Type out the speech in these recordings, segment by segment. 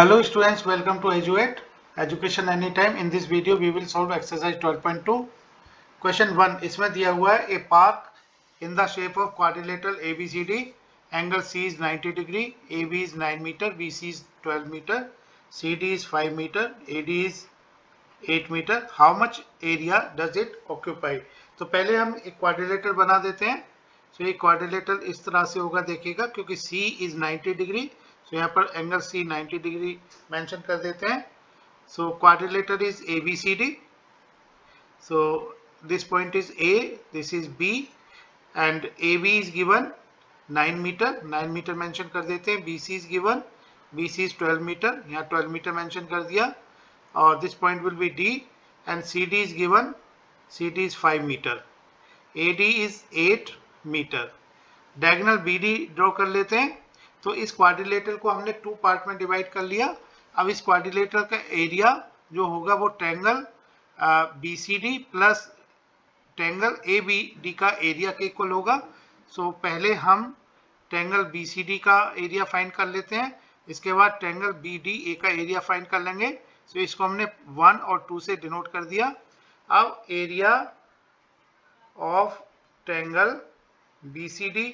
Hello students, welcome to Eduate Education Anytime. In this video we will solve exercise 12.2. Question 1 इसमें दिया हुआ है a park in the shape of quadrilateral ABCD, angle C is 90 degree, AB is 9 meter, BC is 12 meter, CD is 5 meter, AD is 8 meter. How much area does it occupy? तो पहले हम एक quadrilateral बना देते हैं. तो ये quadrilateral इस तरह से होगा, देखिएगा, क्योंकि C is 90 डिग्री, तो यहाँ पर एंगल C 90 डिग्री मेंशन कर देते हैं. So quadrilateral is ABCD. So this point is A, this is B and AB is given 9 metre, 9 metre mention कर देते हैं. BC is given, BC is 12 metre, यहाँ 12 मीटर मेंशन कर दिया. और this point will be D and CD is given, CD is 5 metre, AD is 8 metre. Diagonal BD draw कर लेते हैं. तो इस क्वाड्रिलेटरल को हमने 2 पार्ट में डिवाइड कर लिया. अब इस क्वाड्रिलेटरल का एरिया जो होगा वो triangle BCD plus triangle ABD का एरिया के इक्वल होगा. सो पहले हम ट्रायंगल BCD का एरिया फाइंड कर लेते हैं, इसके बाद ट्रायंगल BDA का एरिया फाइंड कर लेंगे. सो इसको हमने 1 और 2 से डिनोट कर दिया. अब एरिया ऑफ ट्रायंगल BCD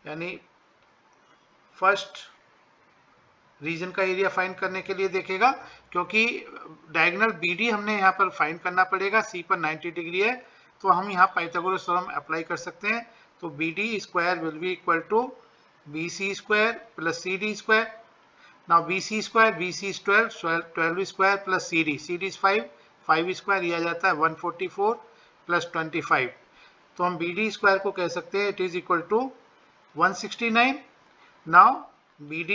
यानी फर्स्ट रीजन का एरिया फाइंड करने के लिए देखेगा, क्योंकि डायगोनल BD हमने यहाँ पर फाइंड करना पड़ेगा. C पर 90 डिग्री है, तो हम यहाँ पाइथागोरस थ्योरम अप्लाई कर सकते हैं. तो BD square will be equal to BC square plus CD square. Now BC square, BC is 12 square plus CD is 5 square, यह आ जाता है 144 प्लस 25. तो हम BD स्क्वायर को कह सकते हैं it is equal to 169. Now BD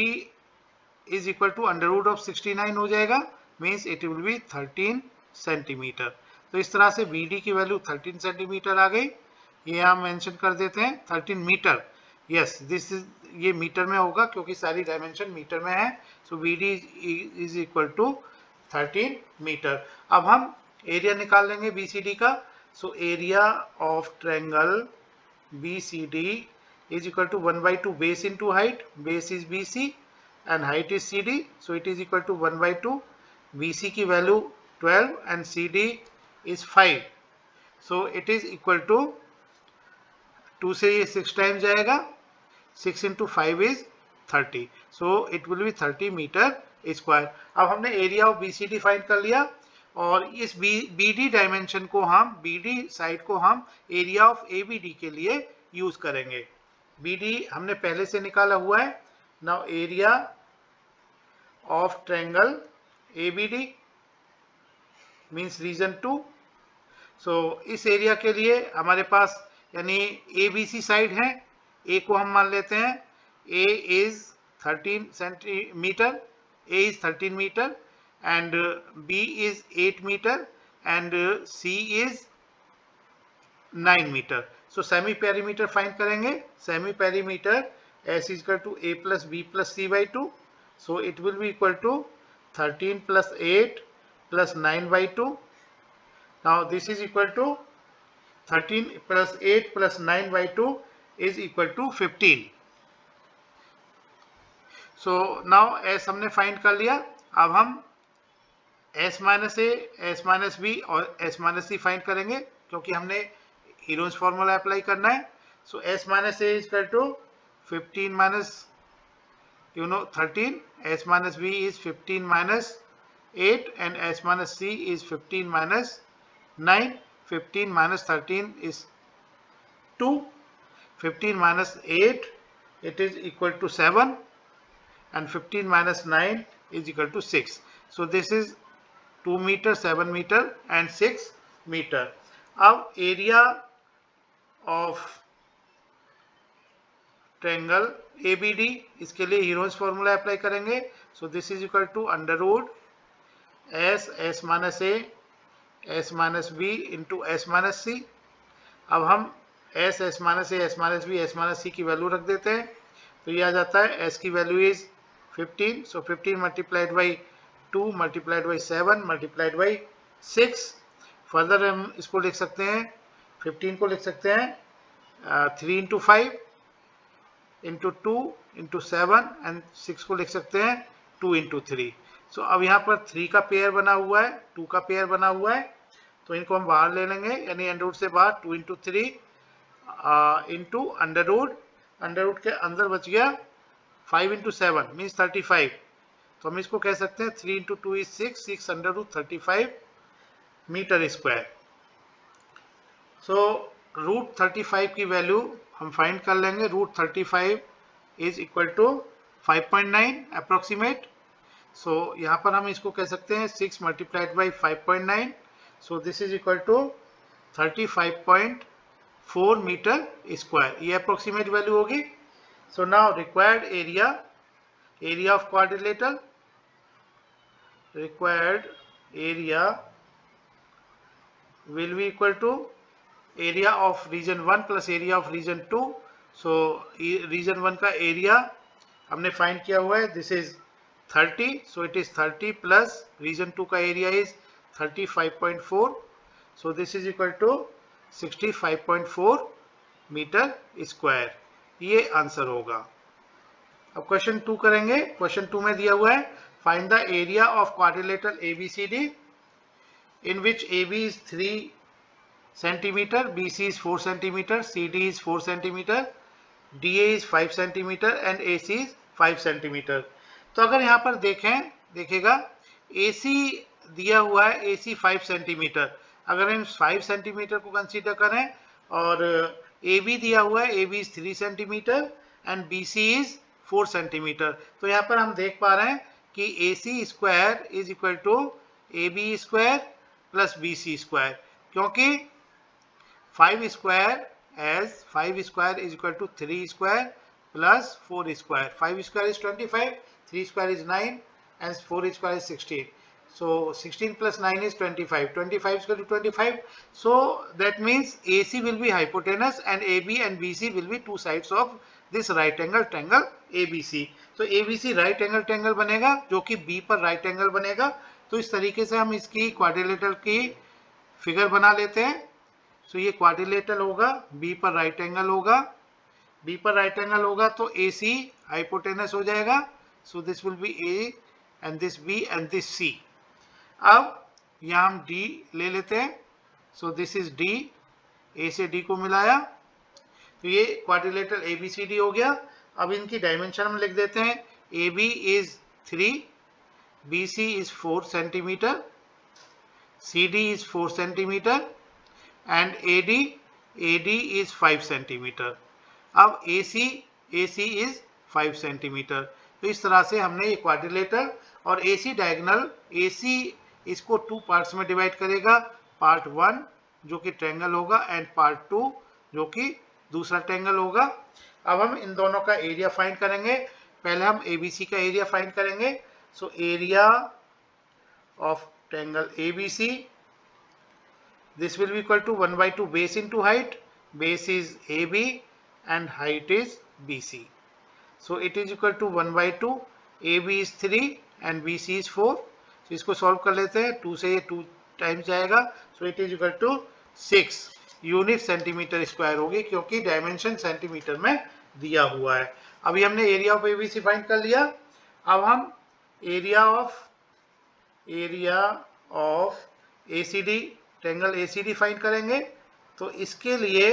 is equal to under root of 69 हो जाएगा, means it will be 13 centimetre. तो इस तरह से BD की वैल्यू 13 सेंटीमीटर आ गई. ये हम मेंशन कर देते हैं 13 मीटर. यस, दिस इज, ये मीटर में होगा क्योंकि सारी डायमेंशन मीटर में है. So BD is equal to 13 metre. अब हम एरिया निकाल लेंगे BCD का. So area of triangle BCD is equal to 1 by 2 base into height. Base is BC and height is CD. So it is equal to 1 by 2. BC की value 12 and CD is 5. So it is equal to 2 से ये 6 time जाएगा. 6 into 5 is 30. So it will be 30 metre square. अब हमने area of BCD find कर लिया और इस BD डायमेंशन को हम, BD साइड को हम एरिया ऑफ ABD के लिए यूज करेंगे. BD हमने पहले से निकाला हुआ है. Now area of triangle ABD means region 2. So इस एरिया के लिए हमारे पास यानी ABC साइड है. A को हम मान लेते हैं A is 13 centimetre, A is 13 metre and B is 8 metre and C is 9 metre. So semi perimeter find करेंगे. Semi perimeter S is equal to A plus B plus C by 2. So it will be equal to 13 plus 8 plus 9 by 2. Now this is equal to 13 plus 8 plus 9 by 2 is equal to 15. So now S हमने find कर लिया. अब हम S minus A, S minus B और S minus C find करेंगे क्योंकि हमने heroes formula apply करना है. सो S minus A is equal to 15 minus 13. S minus B is 15 minus 8 and S minus C is 15 minus 9. 15 minus 13 is 2. 15 minus 8 it is equal to 7 and 15 minus 9 is equal to 6. So this is 2 meter, 7 meter and 6 meter. अब area of triangle ABD, इसके लिए Hero's formula apply करेंगे. So this is equal to under root S minus A S minus B into S minus C. अब हम S minus A S minus B S minus C की value रख देते हैं. तो ये आ जाता है S की value is 15. So 15 multiplied by 2 multiplied by 7 multiplied by 6. Further हम इसको लिख सकते हैं, 15 को लिख सकते हैं 3 इंटू 5 इंटू 2 इंटू 7 एंड 6 को लिख सकते हैं 2 इंटू 3। सो अब यहाँ पर 3 का पेयर बना हुआ है, 2 का पेयर बना हुआ है, तो इनको हम बाहर ले लेंगे, यानी अंडर रूट से बाहर 2 इंटू 3 इंटू अंडर रूट के अंदर बच गया 5 इंटू 7 मीन्स 35। तो हम इसको कह सकते हैं 3 into 2 is 6 under root 35 metre square. So root 35 की वैल्यू हम फाइंड कर लेंगे। Root 35 is equal to 5.9 approximate. So यहाँ पर हम इसको कह सकते हैं 6 multiplied by 5.9, so this is equal to 35.4 metre square. ये अप्रोक्सीमेट वैल्यू होगी। So now required area of quadrilateral, required area will be equal to area of region 1 plus area of region 2. so region 1 का area हमने find किया हुआ है, this is 30, so it is 30 plus region 2 का area is 35.4, so this is equal to 65.4 metre square. ये answer होगा। अब question 2 करेंगे। क्वेश्चन 2 में दिया हुआ है find the area of quadrilateral ABCD in which AB is 3 centimeter, BC is 4 centimeter, CD is 4 centimeter, DA is 5 centimeter and AC is 5 centimeter। तो अगर यहाँ पर देखिएगा AC दिया हुआ है, AC 5 सेंटीमीटर, अगर हम 5 सेंटीमीटर को कंसीडर करें, और AB दिया हुआ है, AB is 3 centimetre and BC is 4 centimetre. तो यहाँ पर हम देख पा रहे हैं कि AC square is equal to AB square plus BC square, क्योंकि 5 square is equal to 3 square plus 4 square. 5 square is 25, 3 square is 9 and 4 square is 16। So 16 plus 9 is 25. 25 is equal to 25. So that means AC will be hypotenuse and AB and BC will be two sides of this right angle triangle ABC. So ABC right angle triangle बनेगा, जो कि B पर right angle बनेगा। तो इस तरीके से हम इसकी क्वाड्रिलेटरल की फिगर बना लेते हैं। So ये क्वाड्रिलेटरल होगा, B पर right angle होगा, B पर right angle होगा तो AC hypotenuse हो जाएगा। So this will be A and this B and this C. अब यहाँ हम D ले लेते हैं। So this is D, A से D को मिलाया, तो ये क्वाड्रिलेटरल ABCD हो गया। अब इनकी डायमेंशन हम लिख देते हैं। AB is 3, BC is 4 centimetre, CD is 4 centimetre and AD is 5 centimetre. अब AC इज 5 सेंटीमीटर। तो इस तरह से हमने ये क्वाड्रिलेटरल और AC डायगोनल, AC इसको 2 पार्ट्स में डिवाइड करेगा, पार्ट 1 जो कि ट्रायंगल होगा एंड पार्ट 2 जो कि दूसरा ट्रायंगल होगा। अब हम इन दोनों का एरिया फाइंड करेंगे। पहले हम ABC का एरिया फाइंड करेंगे। So area of triangle ABC, this will be equal to 1/2 base into height. Base is AB and height is BC। So it is equal to 1/2, AB is 3 and BC is 4। तो इसको solve कर लेते हैं। 2 से ये 2 times जाएगा, so it is equal to 6 unit centimetre square होगी, क्योंकि डायमेंशन सेंटीमीटर में दिया हुआ है। अभी हमने एरिया ऑफ ABC फाइंड कर लिया। अब हम area of ACD, triangle ACD find करेंगे। तो इसके लिए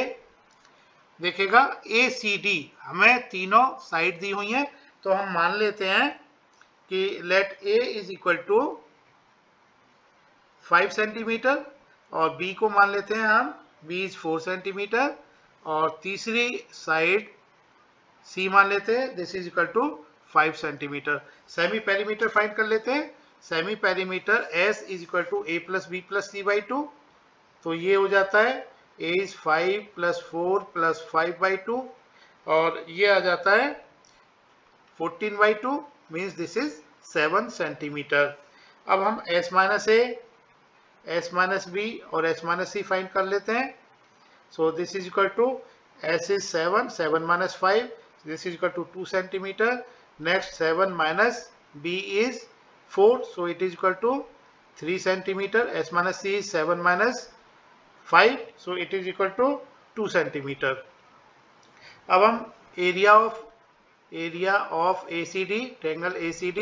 देखिएगा ACD हमें तीनों साइड दी हुई हैं, तो हम मान लेते हैं कि let A is equal to 5 centimetre और B को मान लेते हैं हम, B इज 4 सेंटीमीटर, और तीसरी साइड C मान लेते हैं, this is equal to 5 centimetre. Semi perimeter find कर लेते हैं। Semi perimeter S is equal to A plus B plus C/2। तो ये हो जाता है A इज 5 प्लस 4 प्लस 5/2, और ये आ जाता है 14/2, मीन्स दिस इज 7 सेंटीमीटर। अब हम S minus A, S minus B और S माइनस C फाइंड कर लेते हैं। So this is equal to S is 7 minus 5, this is equal to 2 centimetre. Next 7 minus B is 4, so it is equal to 3 centimetre. S minus C is 7 minus 5, so it is equal to 2 centimetre. अब हम area of ACD, triangle ACD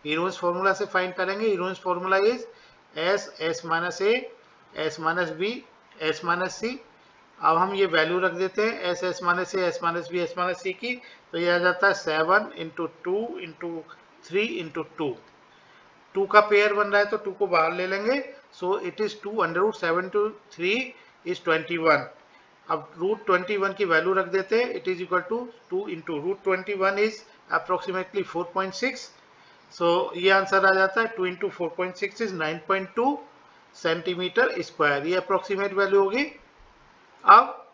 Heron's formula से find करेंगे। Heron's formula is S minus A, S minus B, S minus C. अब हम ये value रख देते हैं S minus A, S minus B, S minus C की, तो ये आ जाता है 7 इंटू 2 इंटू 3 इंटू 2। 2 का पेयर बन रहा है तो 2 को बाहर ले लेंगे, so it is 2 under root 7 to 3 is 21। अब रूट 21 की वैल्यू रख देते हैं, it is equal to 2 into root 21 is approximately 4.6। सो ये आंसर आ जाता है 2 इंटू 4.6 इज 9.2 सेंटीमीटर स्क्वायर, ये अप्रोक्सीमेट वैल्यू होगी। अब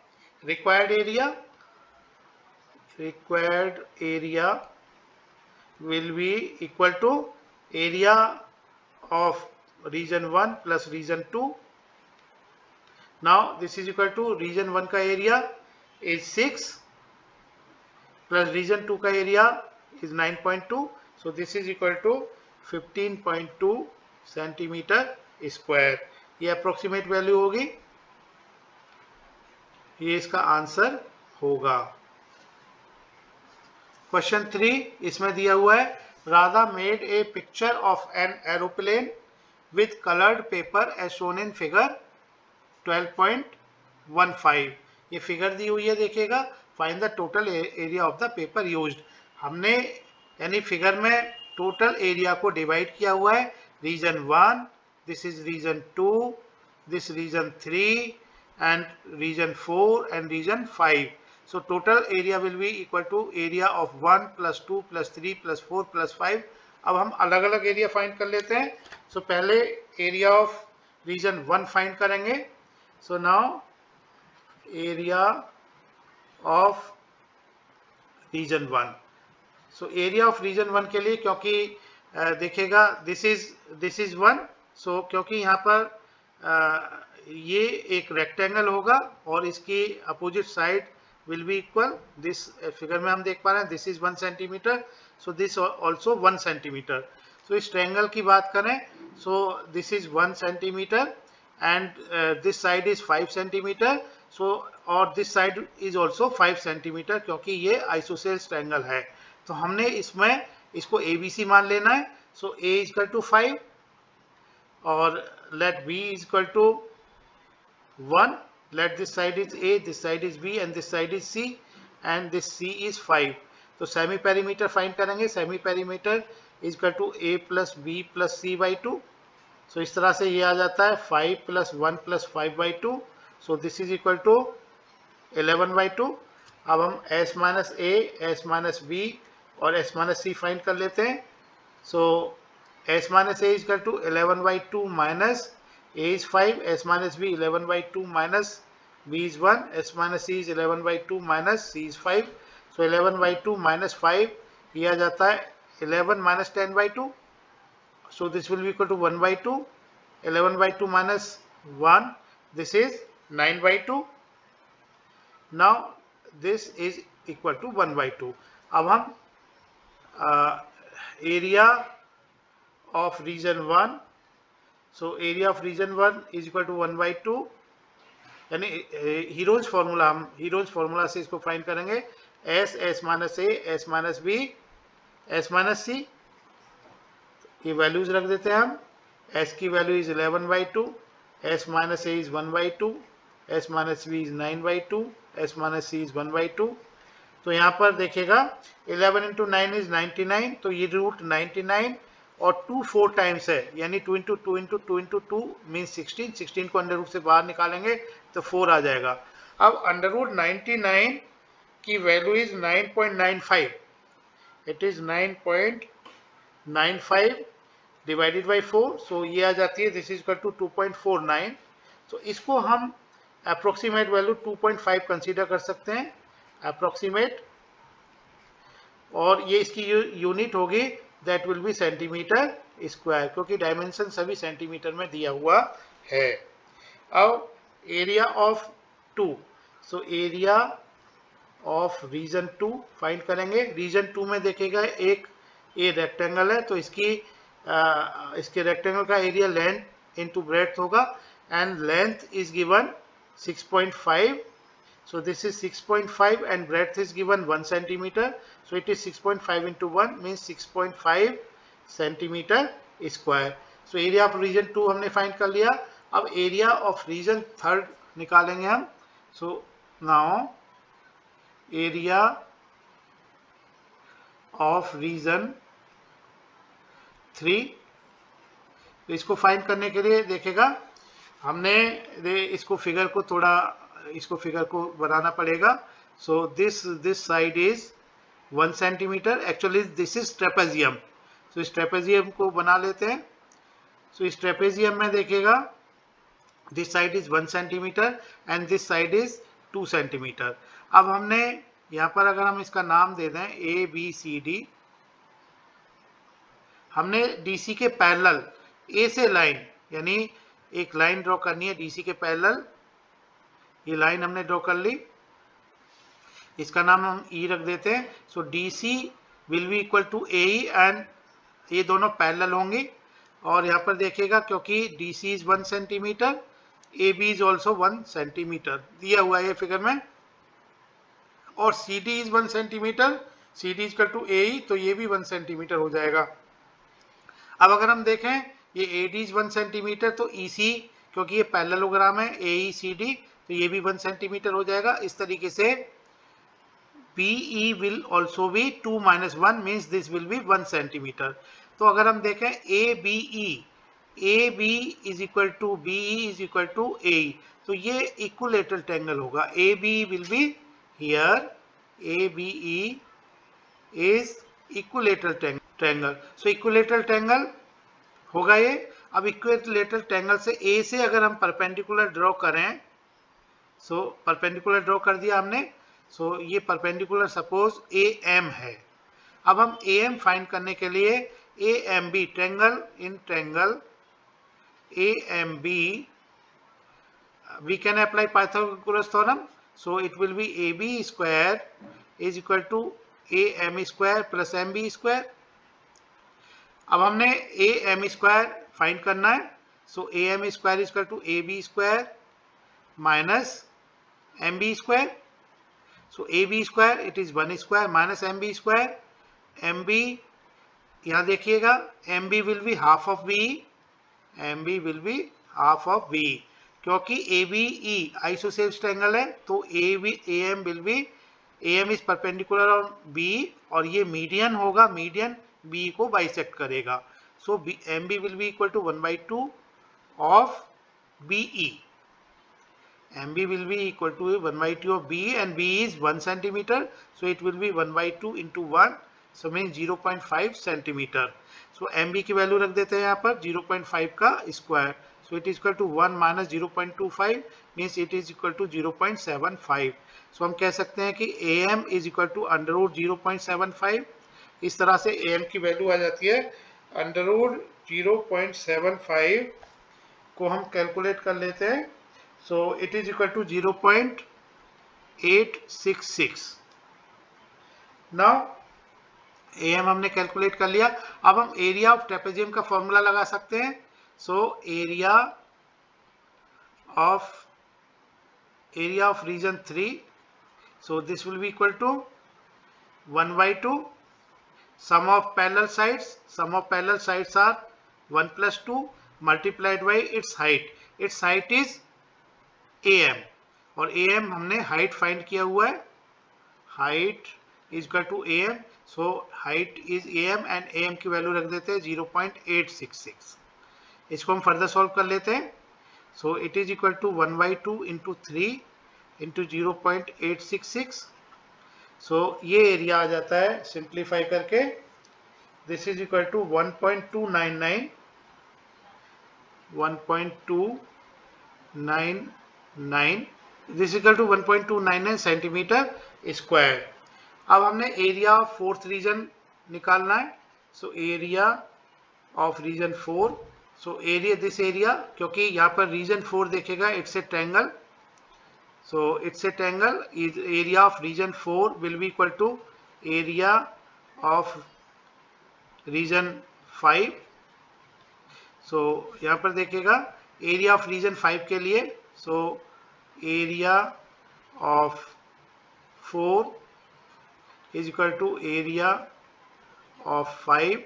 required area will be equal to area of region 1 plus region 2. Now this is equal to region 1 का area is 6 plus region 2 का area is 9.2, so this is equal to 15.2 centimetre square, ये approximate value होगी, ये इसका answer होगा। Question 3 इसमें दिया हुआ है, Radha made a picture of an aeroplane with coloured paper as shown in figure 12.15। ये फिगर दी हुई है, देखिएगा, find the total area of the paper used. हमने यानी फिगर में टोटल एरिया को डिवाइड किया हुआ है, region 1, this is region 2, this region 3 and region 4 and region 5। So total area will be equal to area of 1 plus 2 plus 3 plus 4 plus 5। अब हम अलग अलग एरिया फाइंड कर लेते हैं। So पहले एरिया ऑफ रीजन 1 फाइंड करेंगे। So now area of region 1। So area of region 1 के लिए, क्योंकि देखिएगा दिस इज 1, so क्योंकि यहाँ पर ये एक रेक्टेंगल होगा और इसकी opposite side will be equal, this figure में हम देख पा रहे हैं, this is 1 centimetre, so this also 1 centimetre. so इस ट्रायंगल की बात करें, so this is 1 centimetre and this side is 5 centimetre, so और this side is also 5 centimetre, क्योंकि ये आइसोसेल्स ट्रायंगल है। तो हमने इसमें इसको ABC मान लेना है। so A is equal to 5 और let B is equal to 1, let this side is A, this side is B and this side is C and this C is 5। तो सेमी पेरीमीटर फाइंड करेंगे, semi perimeter is equal to A plus B plus C by 2। So इस तरह से ये आ जाता है 5 plus 1 plus 5 by 2, so this is equal to 11 by 2। अब हम S minus A, S minus B और S माइनस C फाइंड कर लेते हैं। So S minus A is equal to 11 by 2 minus A is 5, S minus B 11 by 2 minus B is 1, S minus C is 11 by 2 minus C is 5। So 11 by 2 minus 5, ये आ जाता है 11 minus 10 by 2। So this will be equal to 1 by 2, 11 by 2 minus 1, this is 9 by 2। Now this is equal to 1 by 2। अब हम area of region 1, so area of region 1 is equal to 1 by 2, यानी Heron's formula से इसको find करेंगे, S minus A, S minus B, S minus C। ये values रख देते हैं हम। S की value is 11 by 2, S minus A is 1 by 2, S minus B is 9 by 2, S minus C is 1 by 2। तो यहाँ पर देखिएगा 11 इंटू 9 इज 99, तो ये रूट 99 और 2 4 टाइम्स है, यानी 2 इंटू 2 इंटू 2 इंटू 2 मीन्स 16। 16 को अंडर रूट से बाहर निकालेंगे तो 4 आ जाएगा। अब अंडर रूट 99 की value is 9.95, it is 9.95 divided by 4, सो ये आ जाती है, दिस इज इक्वल टू 2.49। तो इसको हम अप्रोक्सीमेट वैल्यू 2.5 कंसीडर कर सकते हैं, अप्रोक्सीमेट, और ये इसकी यूनिट होगी, that will be centimetre square, क्योंकि डायमेंशन सभी सेंटीमीटर में दिया हुआ है। अब area of 2, so area of region 2 find करेंगे। रीजन 2 में देखेगा एक ये रेक्टेंगल है, तो इसके रेक्टेंगल का एरिया लेंथ इनटू ब्रेड्थ होगा and length is given 6.5, so this is 6.5 and breadth is given 1 centimeter, so it is 6.5 into 1 means 6.5 centimetre square. So area of region 2 हमने फाइंड कर लिया। अब एरिया ऑफ रीजन 3 निकालेंगे हम। So now area of region 3, तो इसको find करने के लिए देखेगा हमने इसको फिगर को थोड़ा इसको फिगर को बनाना पड़ेगा। So this side is 1 centimetre, actually this is trapezium. So इस ट्रेपेजियम को बना लेते हैं। सो इस ट्रेपेजियम में देखेगा this side is 1 centimetre and this side is 2 centimetre. अब हमने यहाँ पर अगर हम इसका नाम दे दें ए बी सी डी, हमने डीसी के पैरेलल ए से लाइन, यानी एक लाइन ड्रॉ करनी है डीसी के पैरेलल। ये लाइन हमने ड्रॉ कर ली, इसका नाम हम ई रख देते हैं। So DC will be equal to A and ये दोनों पैरेलल होंगे। और यहाँ पर देखिएगा क्योंकि DC is 1 centimetre, A B is also 1 centimetre दिया हुआ है फिगर में, और C D is 1 centimetre, C D equal to A, तो ये भी 1 सेंटीमीटर हो जाएगा। अब अगर हम देखें ये ए डी इज 1 सेंटीमीटर, तो ई सी, क्योंकि ये पैरेललोग्राम है ए ई सी डी, तो ये भी 1 सेंटीमीटर हो जाएगा। इस तरीके से B E will also be 2 - 1 means this will be 1 centimetre. तो अगर हम देखें A B is equal to B E is equal to A, तो ये इक्विलेटरल ट्रायंगल होगा। A B will be here, A B E is equilateral triangle. So equilateral triangle होगा ये। अब इक्विलेटरल ट्रायंगल से ए से अगर हम परपेंडिकुलर ड्रॉ करें, सो परपेंडिकुलर ड्रॉ कर दिया हमने। सो ये परपेंडिकुलर सपोज ए एम है। अब हम ए एम फाइंड करने के लिए A M B triangle in triangle A M B we can apply Pythagoras theorem. So it will be AB square is equal to AM square plus MB square. अब हमने AM square find करना है। So AM square is equal to AB square minus MB square. So AB square it is 1 square minus MB square. MB यहाँ देखिएगा MB will be half of BE. MB will be half of BE. क्योंकि A B E isosceles triangle है, तो A B A M will be, A M is perpendicular on B, और ये median होगा, median B को bisect करेगा। So M B will be equal to 1/2 of B E. M B will be equal to 1/2 of B and B is 1 centimetre, so it will be 1/2 into 1, so mean 0.5 centimetre. So M B की value रख देते हैं यहाँ पर 0.5 का square. So it is equal to 1 minus 0.25 means it is equal to 0.75. So हम कह सकते हैं कि AM is equal to under root 0.75. इस तरह से AM की वैल्यू आ जाती है। under root 0.75 को हम कैलकुलेट कर लेते हैं। So it is equal to 0.866. Now AM हमने कैलकुलेट कर लिया। अब हम एरिया ऑफ ट्रेपेजियम का फॉर्मूला लगा सकते हैं। So area of region 3, so this will be equal to 1/2 sum of parallel sides are 1 plus 2 multiplied by its height. Its height is AM और AM हमने height find किया हुआ है, height is equal to AM, so height is AM and AM की value रख देते हैं 0.866। इसको हम फर्दर सॉल्व कर लेते हैं। So it is equal to 1/2 into 3 into 0.866। So ये एरिया आ जाता है सिंप्लीफाई करके, this is equal to 1.299 this equal to 1.299 centimetre square. अब हमने एरिया ऑफ फोर्थ रीजन निकालना है। So area of region 4, so area this area, क्योंकि यहाँ पर रीजन 4 देखेगा it's a triangle, so it's a triangle, is area of region 4 will be equal to area of region 5। So यहाँ पर देखेगा एरिया ऑफ रीजन 5 के लिए, so area of 4 is equal to area of 5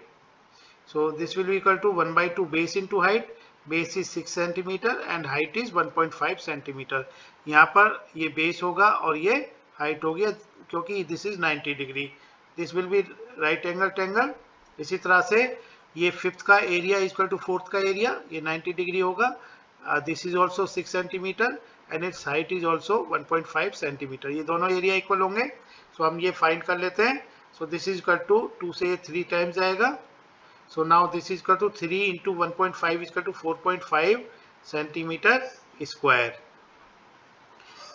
So this will be equal to 1 by 2 base into height. Base is 6 centimeter and height is 1.5 centimeter. यहाँ पर ये base होगा और ये height होगी क्योंकि this is 90 degree. This will be right angle triangle. इसी तरह से ये फिफ्थ का area is equal to fourth का एरिया, ये 90 डिग्री होगा. This is also 6 centimetre and it's height is also 1.5 centimetre. ये दोनों एरिया इक्वल होंगे. सो हम ये फाइंड कर लेते हैं. So this is equal to 2 से 3 टाइम्स आएगा. So now this is equal to 3 into 1.5 is equal to 4.5 centimetre square.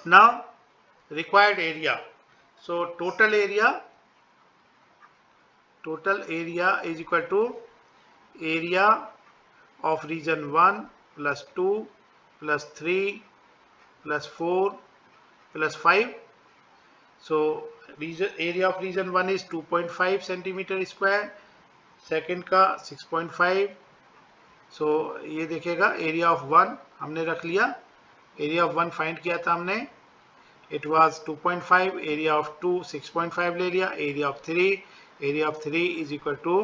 Now required area. So total area is equal to area of region 1 plus 2 plus 3 plus 4 plus 5. So area of region 1 is 2.5 centimeter square, second का 6.5. so ये देखेगा area of 1 हमने रख लिया, area of 1 find किया था हमने, it was 2.5, area of 2 6.5 ले लिया, area of 3 is equal to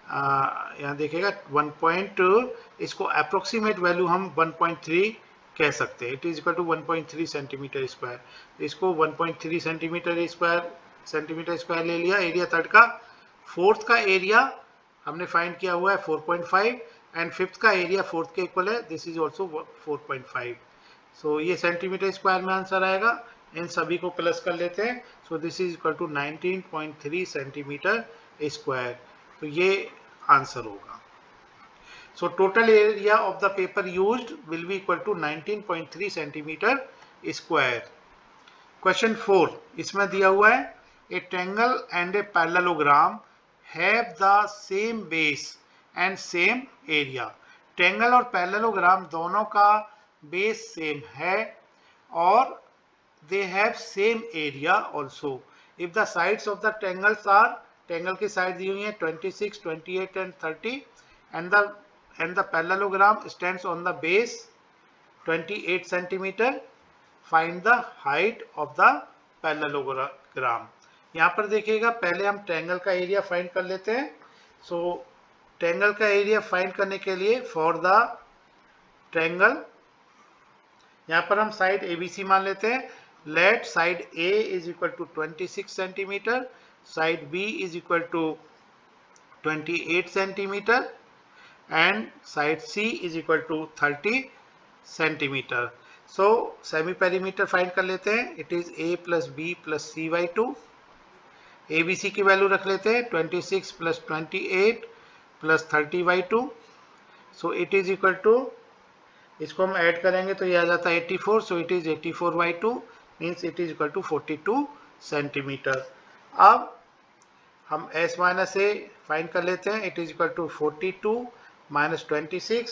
यहाँ देखेगा 1. इसको अप्रोक्सीमेट वैल्यू हम 1.3 कह सकते हैं. It is equal to 1.3 centimetre square. इसको 1.3 सेंटीमीटर स्क्वायर ले लिया. एरिया थर्ड का. फोर्थ का एरिया हमने फाइंड किया हुआ है 4.5 एंड फिफ्थ का एरिया फोर्थ के इक्वल है. This is also 4.5. सो ये सेंटीमीटर स्क्वायर में आंसर आएगा. इन सभी को प्लस कर लेते हैं. So this is equal to 19.3 centimetre square. तो ये आंसर होगा. So total area of the paper used will be equal to 19.3 centimetre square. Question 4 इसमें दिया हुआ है a triangle and a parallelogram have the same base and same area. Triangle और parallelogram दोनों का बेस सेम है और they have same area also. If the sides of the triangles are, triangle की साइड दी हुई है 26, 28 and 30 and the parallelogram stands on the base 28 centimeter. Find the height of the parallelogram. यहाँ पर देखिएगा पहले हम ट्रायंगल का एरिया फाइंड कर लेते हैं. सो ट्रायंगल का एरिया फाइंड करने के लिए फॉर द ट्रायंगल यहाँ पर हम साइड ABC मान लेते हैं. Let side A is equal to 26 centimeter, side B is equal to 28 centimeter, and side C is equal to 30 centimeter. So semi perimeter find कर लेते हैं. It is A plus B plus C by 2. ABC की value रख लेते हैं 26 plus 28 plus 30 by 2. So it is equal to, इसको हम add करेंगे तो ये आ जाता है 84. So it is 84 by 2. Means it is equal to 42 centimetre. अब हम S माइनस ए फाइंड कर लेते हैं. It is equal to 42 minus 26.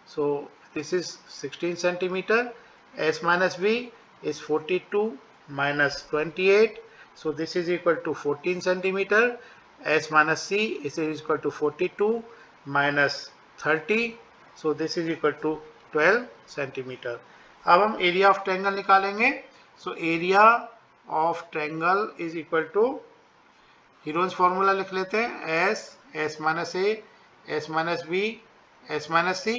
So this is 16 centimetre. S minus B is 42 minus 28. So this is equal to 14 centimetre. S minus C is equal to 42 minus 30. So this is equal to 12 centimetre. अब हम area of triangle निकालेंगे. So area of triangle is equal to, Heron's formula लिख लेते हैं. S minus A, S minus B, S minus C.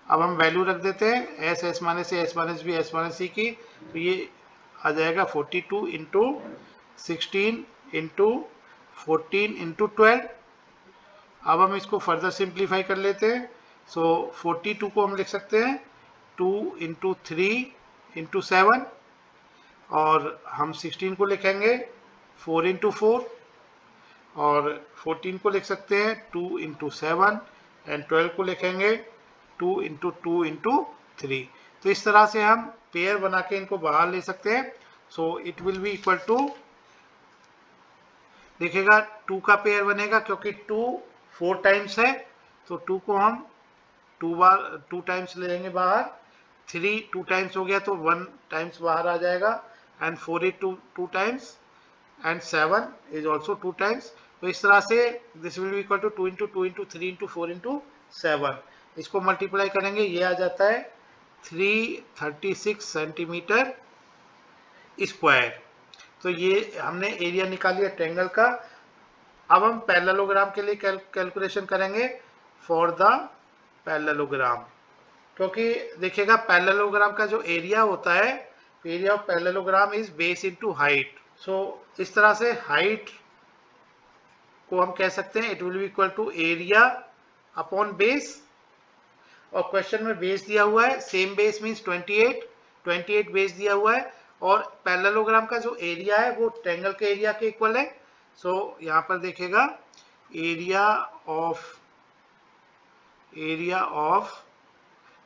अब हम value रख देते हैं S minus A, S minus B, S minus C की. तो ये आ जाएगा 42 इंटू 16 इंटू 14 इंटू 12. अब हम इसको फर्दर सिंप्लीफाई कर लेते हैं. सो 42 को हम लिख सकते हैं 2 इंटू 3 इंटू 7 और हम 16 को लिखेंगे 4 इंटू 4 और 14 को लिख सकते हैं 2 इंटू 7 एंड 12 को लिखेंगे 2 इंटू 2 इंटू 3. तो इस तरह से हम पेयर बना के इनको बाहर ले सकते हैं. So it will be equal to, देखिएगा 2 का पेयर बनेगा क्योंकि 2 4 टाइम्स है. तो 2 को हम 2 टाइम्स ले लेंगे बाहर. 3 2 टाइम्स हो गया तो 1 टाइम्स बाहर आ जाएगा and 4 is 2 times and 7 is also 2 times. तो इस तरह से this will be equal to 2 into 2 into 3 into 4 into 7. इसको मल्टीप्लाई करेंगे ये आ जाता है 336 सेंटीमीटर स्क्वायर. तो ये हमने एरिया निकाल लिया ट्रायंगल का. अब हम पैरेललोग्राम के लिए कैलकुलेशन करेंगे फॉर द पैरेललोग्राम, क्योंकि देखिएगा पैरेललोग्राम का जो एरिया होता है, area of parallelogram is base into height. So इस तरह से हाइट को हम कह सकते हैं it will be equal to area upon base, और क्वेश्चन में बेस दिया हुआ है, सेम बेस मींस 28 बेस दिया हुआ है, और पैरेललोग्राम का जो एरिया है वो ट्रायंगल के एरिया के इक्वल है। सो यहाँ पर देखिएगा area of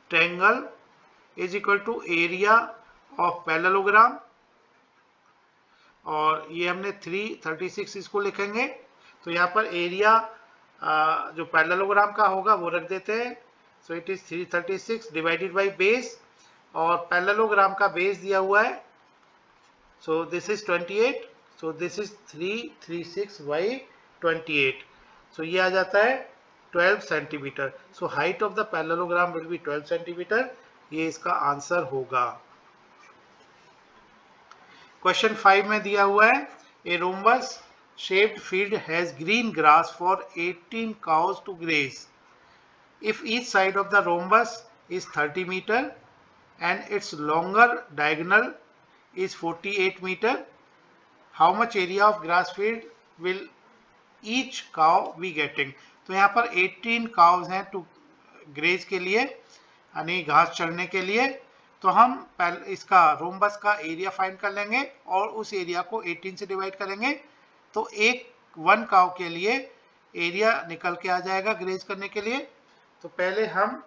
triangle is equal to area of parallelogram, और ये हमने 336 इसको लिखेंगे। तो यहाँ पर एरिया जो पैरेललोग्राम का होगा वो रख देते हैं। So it is 336 divided by base, और पैरेललोग्राम का बेस दिया हुआ है, सो this is 28, so this is 336 by 28, सो ये आ जाता है 12 centimetre. So height of the parallelogram will be 12 centimetre, ये इसका आंसर होगा। क्वेश्चन 5 में दिया हुआ है a rhombus shaped field has green grass for 18 cows to graze. If each side of the rhombus is 30 meter and its longer diagonal is 48 meter, how much area of grass field will each cow be getting? तो यहाँ पर 18 cows हैं to graze के लिए, यानी घास चढ़ने के लिए। तो हम इसका रोम्बस का एरिया फाइंड कर लेंगे और उस एरिया को 18 से डिवाइड करेंगे, तो वन काव के लिए एरिया निकल के आ जाएगा ग्रेज करने के लिए। तो पहले हम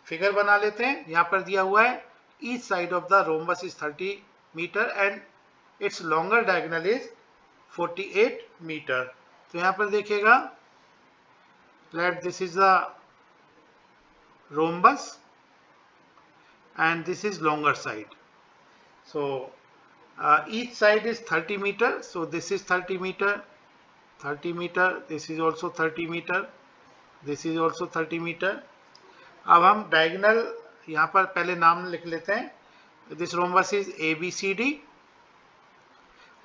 फिगर बना लेते हैं। यहाँ पर दिया हुआ है each side of the rhombus is 30 metre and it's longer diagonal is 48 metre. तो यहाँ पर देखिएगा, let this is the rhombus and this is longer side. So each side is 30 meter, so this is 30 meter, this is also 30 meter, this is also 30 meter. अब हम diagonal यहाँ पर पहले नाम लिख लेते हैं। This rhombus is ABCD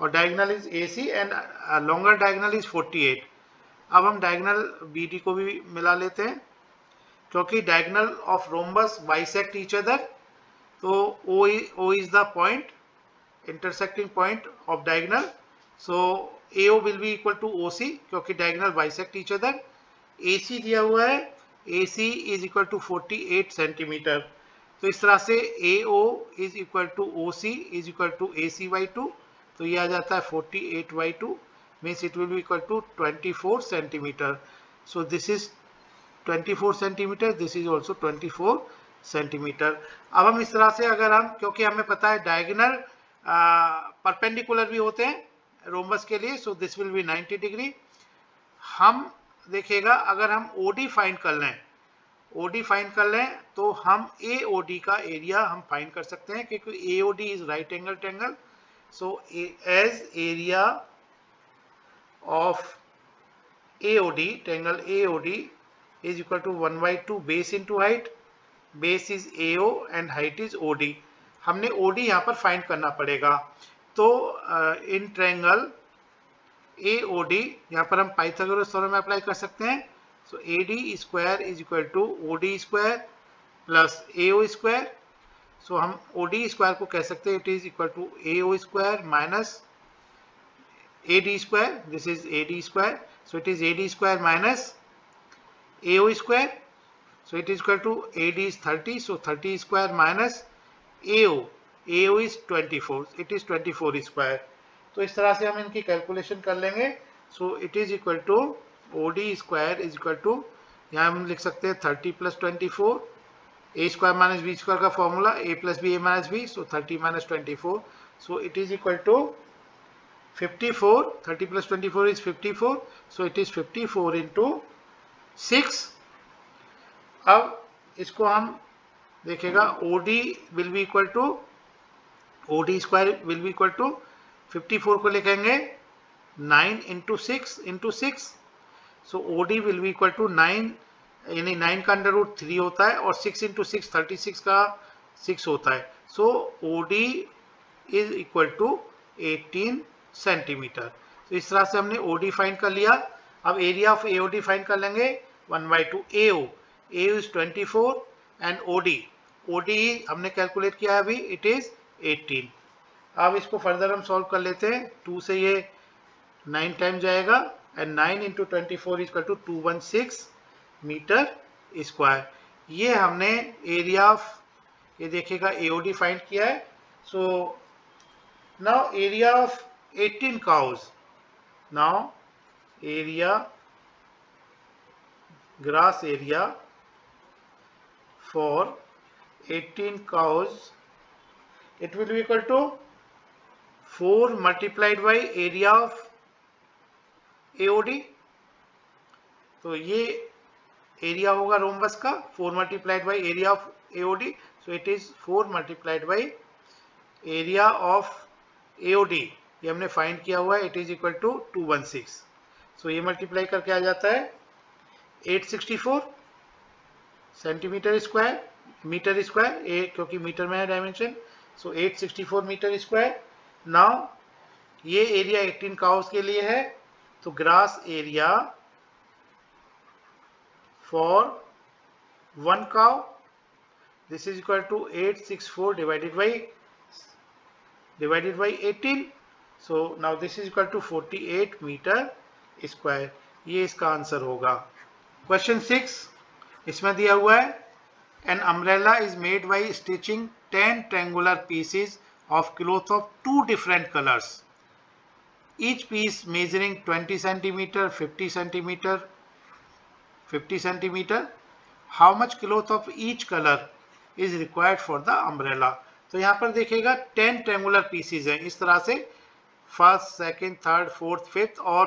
और diagonal is AC and longer diagonal is 48. अब हम diagonal BD को भी मिला लेते हैं, क्योंकि diagonal of rhombus bisect each other। तो O is the point, intersecting point of diagonal. So AO will be equal to OC, क्योंकि diagonal bisect each other। AC दिया हुआ है, AC is equal to 48 centimetre. तो इस तरह से AO is equal to OC is equal to AC by 2, तो ये आ जाता है 48 by 2, means it will be equal to 24 centimetre. So this is 24 centimetre, this is also 24 centimetre. अब हम इस तरह से अगर हम, क्योंकि हमें पता है डायगोनल परपेंडिकुलर भी होते हैं रोम्बस के लिए, सो दिस विल बी 90 डिग्री। हम देखिएगा अगर हम OD फाइंड कर लें तो हम AOD का एरिया हम फाइंड कर सकते हैं, क्योंकि AOD is right angle triangle. So as area of AOD, triangle AOD is equal to 1/2 base into height, base is AO and height is OD। हमने OD यहाँ पर फाइंड करना पड़ेगा। तो इन ट्रायंगल AOD यहाँ पर हम पाइथागोरस थ्योरम में अप्लाई कर सकते हैं। So AD square is equal to OD square plus AO square. So हम OD स्क्वायर को कह सकते हैं it is equal to AO square minus AD square, this is AD square. So it is AD square minus AO square. So it is equal to AD is 30, so 30 square minus AO is 24, it is 24 square। तो इस तरह से हम इनकी calculation कर लेंगे। So it is equal to OD square is equal to, यहाँ हम लिख सकते हैं 30 plus 24, A square minus B square का formula A plus B A minus B, so 30 minus 24, so it is equal to 54, 30 plus 24 is 54, so it is 54 into 6। अब इसको हम देखेगा OD will be equal to, OD square will be equal to 54 को लिखेंगे 9 into 6, so OD will be equal to 9, यानी 9 का under root 3 होता है और 6 इंटू 6 36 का 6 होता है। So OD is equal to 18 centimetre. तो इस तरह से हमने OD फाइंड कर लिया। अब एरिया ऑफ AOD फाइंड कर लेंगे 1/2 AO इज 24 एंड OD हमने कैलकुलेट किया है अभी, इट इज 18। अब इसको फर्दर हम सॉल्व कर लेते हैं। 2 से ये 9 टाइम जाएगा and 9 into 24 is 216 metre square. ये हमने एरिया ऑफ, ये देखिएगा AOD फाइंड किया है। सो now area of 18 cows, now area, grass area for 18 cows, it will be equal to 4 multiplied by area of AOD। तो ये एरिया होगा रोम्बस का 4 multiplied by area of AOD, so it is 4 multiplied by area of AOD, ये हमने find किया हुआ है, it is equal to 216। सो ये मल्टीप्लाई करके आ जाता है 864 सेंटीमीटर स्क्वायर, मीटर स्क्वायर, क्योंकि मीटर में है डायमेंशन, सो 864 मीटर स्क्वायर। नाउ ये एरिया 18 काउस के लिए है, तो grass area for 1 cow, this is equal to 864 divided by 18, so now this is equal to 48 metre square. ये इसका आंसर होगा। क्वेश्चन 6 इसमें दिया हुआ है, an umbrella is made by stitching 10 triangular pieces of cloth of 2 different colors, each piece measuring 20 centimeter, 50 centimeter, 50 centimeter. How much cloth of each color is required for the umbrella? तो यहाँ पर देखिएगा 10 triangular PCs हैं इस तरह से, first, second, third, fourth, fifth और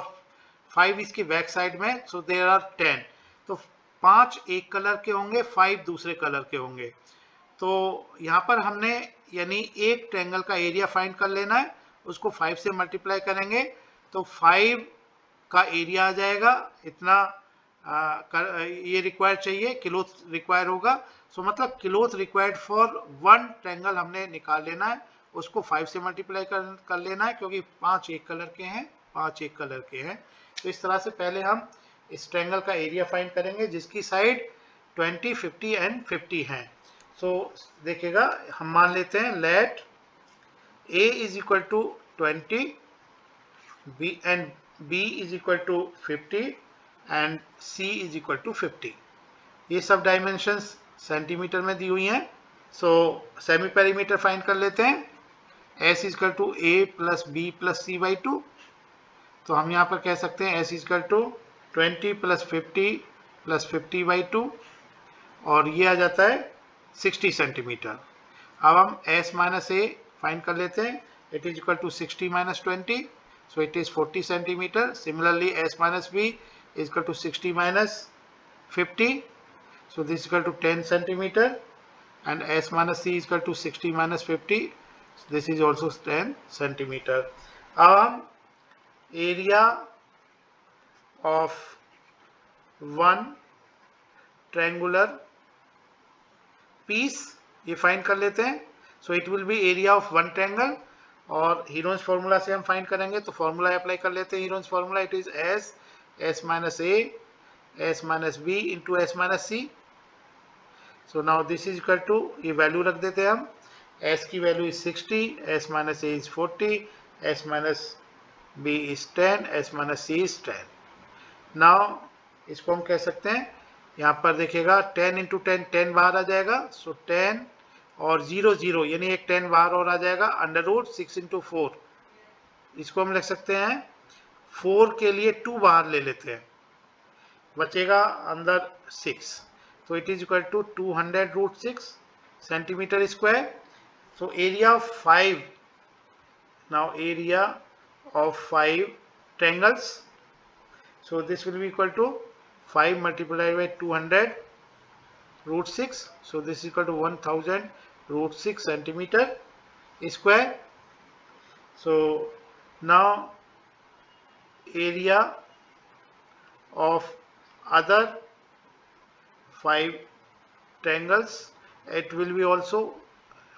5 इसकी बैक साइड में, सो देयर आर 10। तो 5 एक कलर के होंगे, 5 दूसरे कलर के होंगे। तो यहाँ पर हमने यानी एक ट्रायंगल का एरिया फाइंड कर लेना है, उसको 5 से मल्टीप्लाई करेंगे तो 5 का एरिया आ जाएगा, इतना ये रिक्वायर चाहिए, क्लोथ रिक्वायर होगा। सो मतलब क्लोथ रिक्वायर्ड फॉर 1 ट्रायंगल हमने निकाल लेना है, उसको 5 से मल्टीप्लाई कर लेना है, क्योंकि 5 एक कलर के हैं, 5 एक कलर के हैं। तो इस तरह से पहले हम इस ट्रायंगल का एरिया फाइंड करेंगे जिसकी साइड 20, 50 एंड 50 हैं। सो देखिएगा, हम मान लेते हैं let A is equal to 20 B and B is equal to 50 and C is equal to 50। ये सब डायमेंशंस सेंटीमीटर में दी हुई हैं। सो सेमी पेरीमीटर फाइंड कर लेते हैं। S is equal to A plus B plus C by 2। तो हम यहाँ पर कह सकते हैं S is equal to 20 plus 50 plus 50 by 2, और ये आ जाता है 60 सेंटीमीटर। अब हम S माइनस A फाइंड कर लेते हैं, it is equal to 60 minus 20, so it is 40 centimetre. Similarly S minus B is equal to 60 minus 50, so this is equal to 10 centimeter, and S minus C is equal to 60 minus 50, so this is also 10 centimeter. अब हम area of 1 triangular piece ये find कर लेते हैं। so it will be area of 1 triangle, और Heron's formula से हम find करेंगे, तो फॉर्मूला अप्लाई कर लेते हैं। Heron's formula, it is S minus A, S minus B into S minus C. So now this is equal to, ये value रख देते हैं हम, S की value is 60, S minus A is 40, S minus B is 10, S minus C is 10। Now इसको हम कह सकते हैं, यहाँ पर देखिएगा 10 इंटू 10, 10 बाहर आ जाएगा, सो 10 और 0 0 यानी एक 10 बाहर और आ जाएगा, अंडर रूट 6 इंटू 4। इसको हम लिख सकते हैं, 4 के लिए 2 बाहर ले लेते हैं, बचेगा अंदर 6, तो it is equal to 200 root 6 centimetre square. So area of 5, now area of 5 triangles, so this will be equal to 5 multiplied by 200 root 6, so this is equal to 1000 root 6 centimetre square. So now area of other 5 triangles, it will be also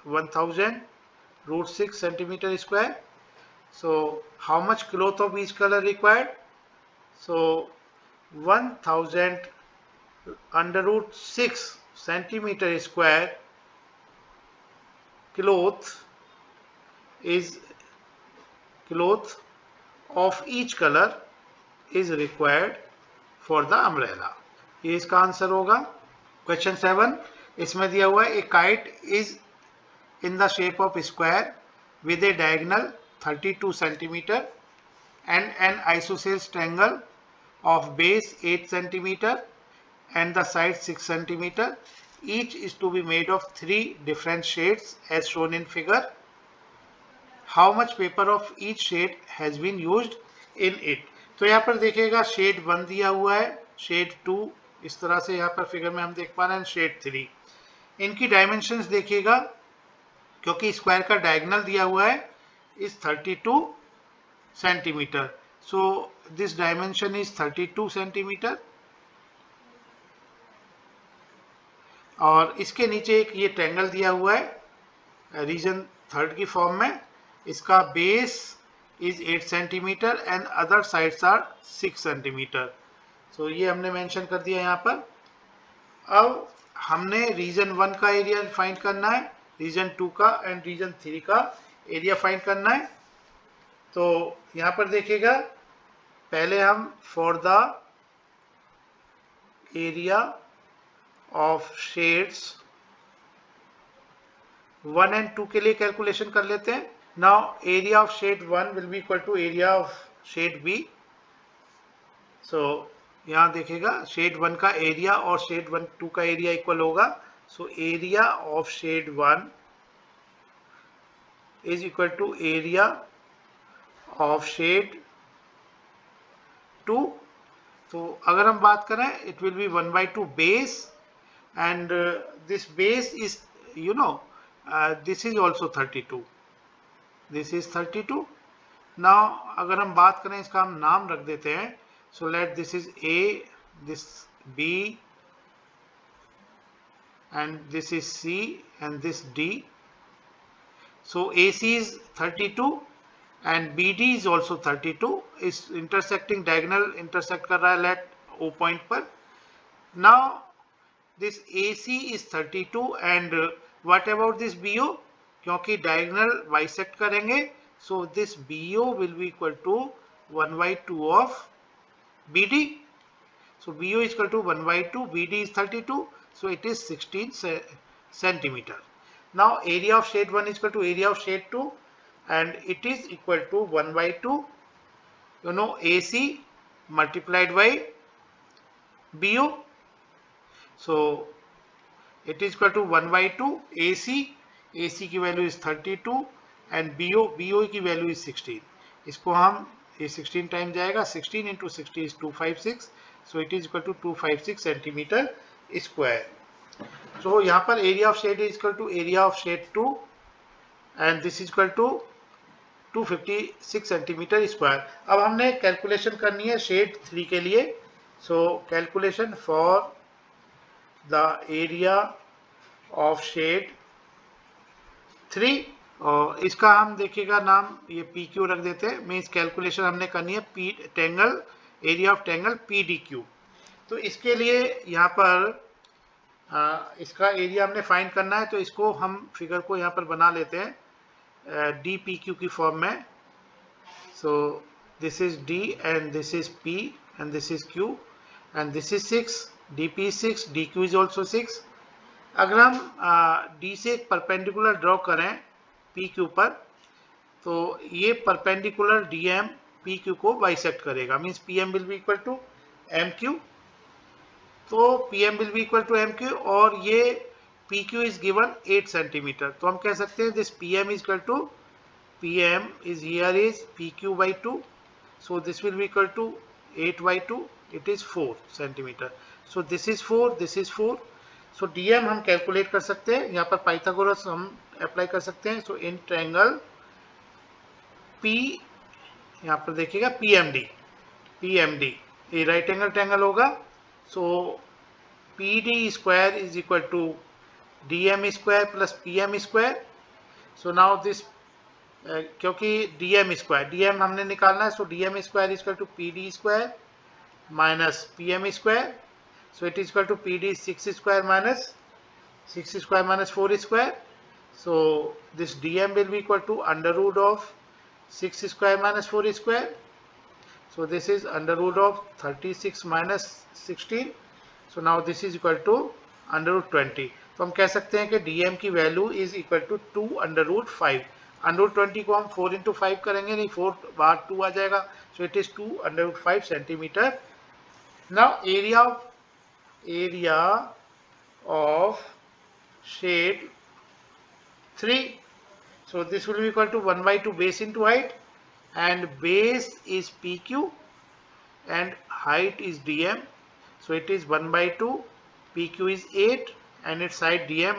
1000 root 6 centimeter square. So how much cloth of each color required? So 1000 under root 6 centimeter square cloth of each color is required for the umbrella. ये इसका answer होगा. Question 7 इसमें दिया हुआ है, a kite is in the shape of square with a diagonal 32 centimeter and an isosceles triangle of base 8 centimeter and the side 6 centimeter. Each is to be made of 3 different shades as shown in figure. How much paper of each shade has been used in it? तो यहाँ पर देखिएगा shade 1 दिया हुआ है, shade 2 इस तरह से यहाँ पर फिगर में हम देख पा रहे हैं, शेड 3. इनकी डायमेंशंस देखिएगा, क्योंकि स्क्वायर का डायगोनल दिया हुआ है is 32 centimetre. So this dimension is 32 centimetre. और इसके नीचे एक ये ट्रायंगल दिया हुआ है रीजन 3 की फॉर्म में. इसका base is 8 centimetre and other sides are 6 centimetre. So ये हमने मेंशन कर दिया यहाँ पर. अब हमने रीजन 1 का एरिया फाइंड करना है, रीजन 2 का एंड रीजन 3 का एरिया फाइंड करना है. तो यहाँ पर देखिएगा, पहले हम for the area of shades 1 and 2 के लिए कैलकुलेशन कर लेते हैं. Now area of shade 1 will be equal to area of shade B. So यहाँ देखिएगा शेड 1 का एरिया और शेड 2 का एरिया इक्वल होगा. So area of shade 1 is equal to area of shade 2. तो अगर हम बात करें, it will be 1/2 base and this base is, you know, this is also 32. This is 32. Now अगर हम बात करें, इसका हम नाम रख देते हैं. So let this is A, this B and this is C and this D. So AC is 32 and BD is also 32. is intersecting diagonal intersect कर रहा है let O point पर. Now this AC is 32 and what about this BO? क्योंकि diagonal bisect करेंगे, so this BO will be equal to 1/2 of BD. So BO is equal to 1/2, BD is 32, so it is 16 centimeter. Now area of shade 1 is equal to area of shade 2 and it is equal to 1/2, you know, AC multiplied by BO. So it is equal to 1/2 AC. AC की value is 32 and BO की value is 16. इसको हम ये 16 time जाएगा, 16 into 60 is 256. So it is equal to 256 centimetre square. So यहाँ पर area of shade is equal to area of shade 2 and this is equal to 256 centimetre square. अब हमने calculation करनी है शेड 3 के लिए. So calculation for the area of shade 3. और इसका हम देखिएगा नाम ये PQ रख देते हैं. मीन्स कैलकुलेशन हमने करनी है P triangle, area of triangle PDQ. तो इसके लिए यहाँ पर इसका एरिया हमने फाइंड करना है. तो इसको हम फिगर को यहाँ पर बना लेते हैं DPQ की फॉर्म में. सो this is D and this is P and this is Q and this is 6. DP is 6, DQ is also 6. अगर हम D से एक परपेंडिकुलर ड्रॉ करें PQ पर, तो ये परपेंडिकुलर DM PQ को बाइसेक्ट करेगा. Means PM will be equal to MQ. तो PM will be equal to MQ और ये PQ is given 8 सेंटीमीटर. तो हम कह सकते हैं this PM is equal to PM is here is PQ/2. So this will be equal to 8/2. It is 4 centimetre. So this is 4, this is 4. So DM हम calculate कर सकते हैं. यहाँ पर पाइथागोरस हम अप्लाई कर सकते हैं. So in triangle P, यहाँ पर देखिएगा PMD ये राइट एंगल ट्रायंगल होगा. So PD square is equal to DM square plus PM square. So now this क्योंकि dm स्क्वायर, dm हमने निकालना है, so dm square is equal to pd square minus pm square, so it is equal to pd 6 square minus 4 square, so this dm will be equal to under root of 6 square minus 4 square, so this is under root of 36 minus 16, so now this is equal to under root 20. तो हम कह सकते हैं कि dm की value is equal to 2 under root 5. Under root 20 को हम 4 into 5 करेंगे, नहीं 4 बार 2 आ जाएगा, so it is 2 under root 5 centimetre. Now area of shade 3, so this will be equal to 1 by 2 base into height, and base is PQ and height is DM, so it is 1 by 2, PQ is 8 and its height DM,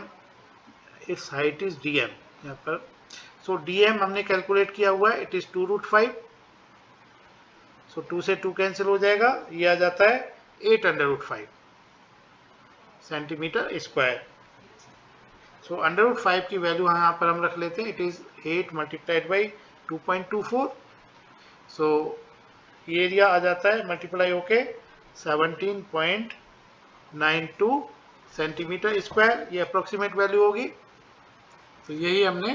its height is DM यहाँ पर. so DM हमने calculate किया हुआ है, it is 2 root 5, so 2 से 2 cancel हो जाएगा, ये आ जाता है 8 under root 5 centimetre square. So under root 5 की वैल्यू यहाँ पर हम रख लेते हैं, इट इज 8 मल्टीप्लाइड बाई 2.24, सो ये एरिया आ जाता है मल्टीप्लाई होके 17.92 सेंटीमीटर स्क्वायर, ये अप्रोक्सीमेट वैल्यू होगी. तो यही हमने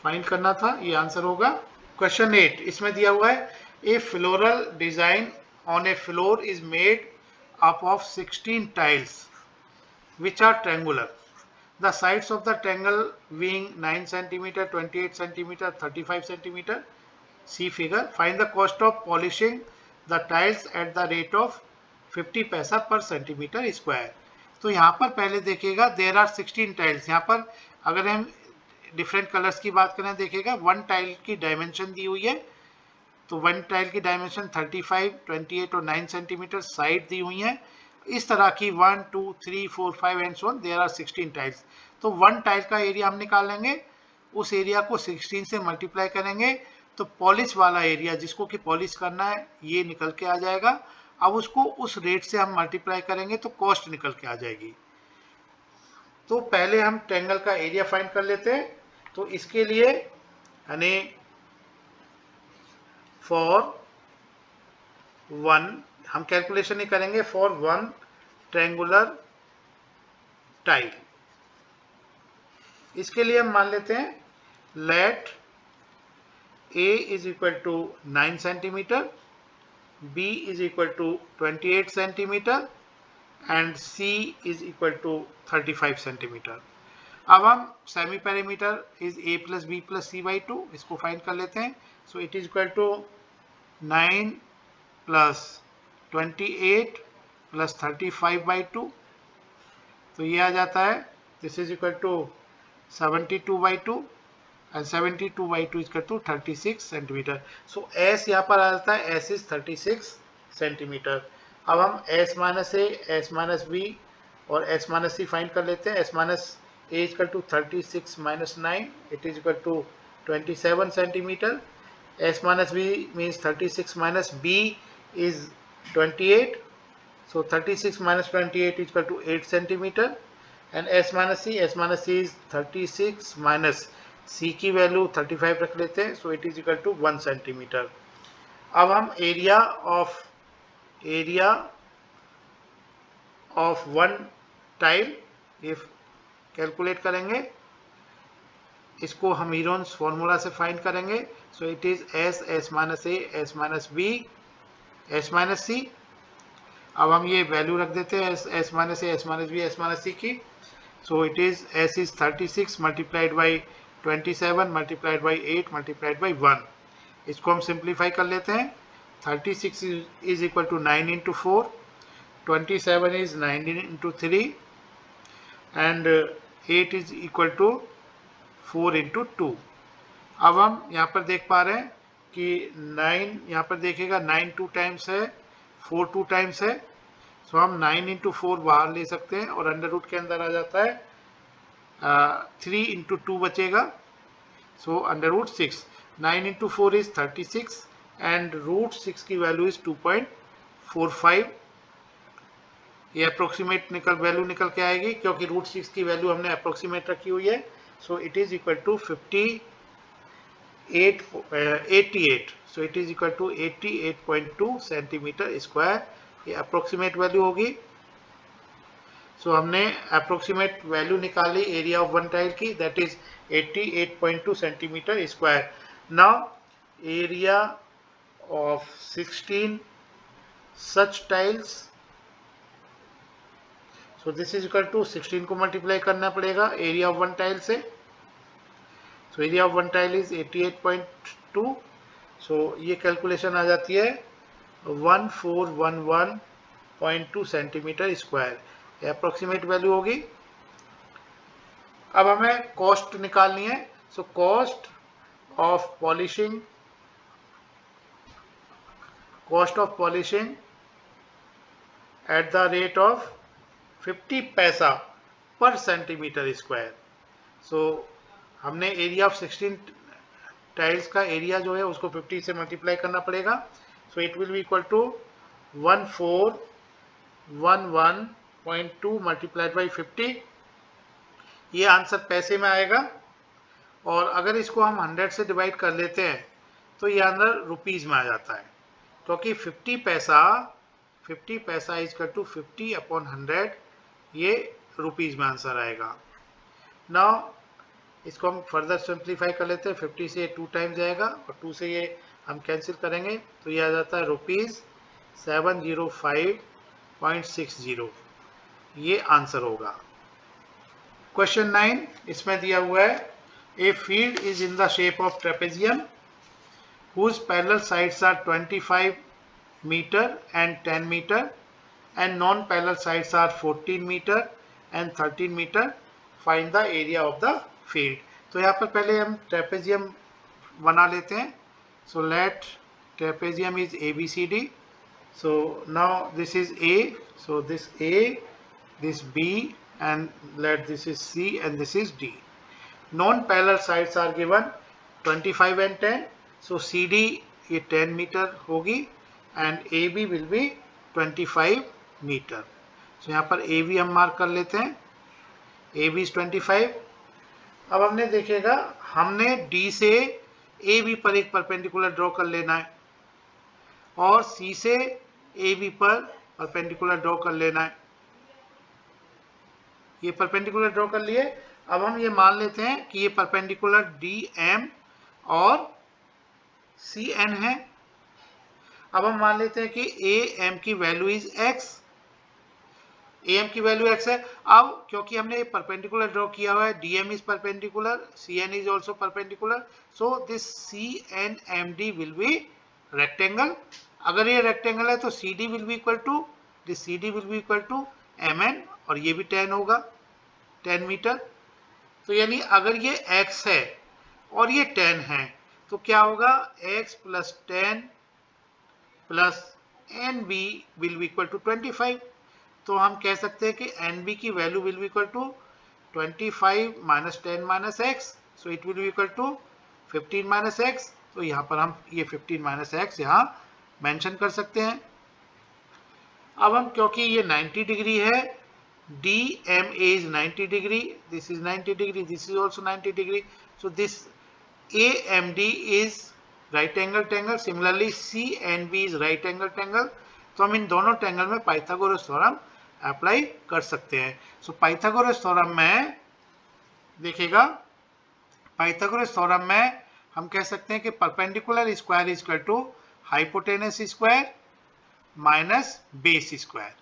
फाइंड करना था, ये आंसर होगा. क्वेश्चन 8 इसमें दिया हुआ है, a floral design on a floor is made up of 16 tiles which are triangular. The sides of the triangle being 9 cm, 28 cm, 35 cm. See figure. Find the cost of polishing the tiles at the rate of 50 पैसा per centimeter square. तो यहाँ पर पहले देखिएगा there are 16 tiles. यहाँ पर अगर हम डिफरेंट कलर्स की बात करें, देखिएगा वन टाइल की डायमेंशन दी हुई है, तो वन टाइल की डायमेंशन 35, 28 और 9 सेंटीमीटर साइड दी हुई है. इस तरह की 1, 2, 3, 4, 5 and so on, there are 16 tiles. तो वन टाइल का एरिया हम निकालेंगे, उस एरिया को 16 से मल्टीप्लाई करेंगे, तो पॉलिश वाला एरिया जिसको कि पॉलिश करना है ये निकल के आ जाएगा. अब उसको उस रेट से हम मल्टीप्लाई करेंगे तो कॉस्ट निकल के आ जाएगी. तो पहले हम ट्रायंगल का एरिया फाइंड कर लेते हैं. तो इसके लिए यानी फॉर वन हम कैलकुलेशन ही करेंगे, फॉर वन ट्रायंगुलर टाइल. इसके लिए हम मान लेते हैं let A is equal to 9 centimetre, B is equal to 28 centimetre and C is equal to 35 centimetre. अब हम semi perimeter is A plus B plus C by 2, इसको फाइंड कर लेते हैं. So it is equal to 9 plus 28 plus 35 by 2, तो ये आ जाता है, this is equal to 72 by 2 and 72 by 2 is equal to 36 centimetre. So S यहाँ पर आ जाता है, S इज 36 सेंटीमीटर. अब हम S minus A, S minus B और S माइनस C फाइंड कर लेते हैं. S minus A is equal to 36 minus 9, it is equal to 27 centimetre. S minus B means 36 minus B is 28. So 36 minus 28 is equal to 8 centimeter. And S minus C is 36 minus C की value 35 रख लेते हैं. So it is equal to 1 centimeter. अब हम area of one tile if calculate करेंगे, इसको हम Heron's formula से फाइंड करेंगे. सो it is S minus A, S minus B, S minus C. अब हम ये वैल्यू रख देते हैं S minus A, S minus B, S minus C की. सो it is S is 36 multiplied by 27 multiplied by 8 multiplied by 1. इसको हम simplify कर लेते हैं. 36 is equal to 9 into 4, 27 is 19 into 3 and 8 is equal to 4 into 2. अब हम यहाँ पर देख पा रहे हैं कि 9 यहाँ पर देखिएगा 9 2 टाइम्स है, 4 2 टाइम्स है. सो हम 9 इंटू 4 बाहर ले सकते हैं और अंडर रूट के अंदर आ जाता है 3 इंटू 2 बचेगा. So under root 6. 9 into 4 is 36 and root 6 की वैल्यू इज 2.45. ये अप्रोक्सीमेट वैल्यू निकल के आएगी क्योंकि रूट 6 की वैल्यू हमने अप्रोक्सीमेट रखी हुई है. So it is equal to 50 88, so it is equal to 88.2 centimetre square, ये अप्रोक्सीमेट वैल्यू होगी। सो हमने अप्रोक्सीमेट वैल्यू निकाली एरिया ऑफ वन टाइल की, that is 88.2 centimetre square. Now area of 16 such tiles, so this is equal to 16 को multiply करना पड़ेगा area of one tile से। सो area of one tile is 88.2, सो ये calculation आ जाती है 1411.2 centimetre square, ये approximate value होगी। अब हमें कॉस्ट निकालनी है। So cost of polishing at the rate of 50 पैसा पर सेंटीमीटर स्क्वायर। सो हमने एरिया ऑफ 16 टाइल्स का एरिया जो है उसको 50 से मल्टीप्लाई करना पड़ेगा। So it will be equal to 1411.2 multiplied by 50, ये आंसर पैसे में आएगा। और अगर इसको हम 100 से डिवाइड कर लेते हैं तो ये आंसर रुपीज़ में आ जाता है, क्योंकि 50 पैसा इज इक्वल टू 50 अपॉन 100, ये रुपीज़ में आंसर आएगा। नाउ इसको हम फर्दर सिंप्लीफाई कर लेते हैं, 50 से 2 टाइम जाएगा और 2 से ये हम कैंसिल करेंगे तो ये आ जाता है रुपीज़ 705.60, ये आंसर होगा। क्वेश्चन 9 इसमें दिया हुआ है a field is in the shape of trapezium whose parallel sides are 25 meter and 10 meter and non-parallel sides are 14 meter and 13 meter. Find the area of the field. तो यहाँ पर पहले हम ट्रेपेजियम बना लेते हैं। So let trapezium is ABCD. So now this is A. So this A, this B, and let this is C and this is D. Non-parallel sides are given 25 and 10. So CD ये 10 metre होगी and AB will be 25 metre. So यहाँ पर AB हम mark कर लेते हैं, AB is 25। अब हमने देखेगा हमने D से AB पर एक परपेंडिकुलर ड्रॉ कर लेना है और C से AB पर परपेंडिकुलर ड्रॉ कर लेना है। ये परपेंडिकुलर ड्रॉ कर लिए। अब हम ये मान लेते हैं कि ये परपेंडिकुलर DM और CN है। अब हम मान लेते हैं कि AM की वैल्यू इज X, AM की वैल्यू X है। अब क्योंकि हमने ये परपेंडिकुलर ड्रॉ किया हुआ है, DM is perpendicular, CN is also perpendicular, so this CNMD will be rectangle. अगर ये रेक्टेंगल है तो CD will be equal to this CD will be equal to MN और ये भी 10 होगा, 10 मीटर। तो यानी अगर ये X है और ये 10 है तो क्या होगा, x plus 10 plus NB will be equal to 25। तो हम कह सकते हैं कि NB की value will be equal to 25 minus 10 minus x, so it will be equal to 15 minus x। तो यहाँ पर हम ये 15 माइनस x यहाँ मेंशन कर सकते हैं। अब हम क्योंकि ये 90 डिग्री है, DMA is 90 degree, this is 90 degree, this is also 90 degree, so this AMD is right angle triangle, similarly CNB is right angle triangle। तो हम इन दोनों ट्रायंगल में पाइथागोरस थ्योरम अप्लाई कर सकते हैं। सो पाइथागोरस थ्योरम में देखिएगा, पाइथागोरस थ्योरम में हम कह सकते हैं कि perpendicular square is equal to hypotenuse square minus base square.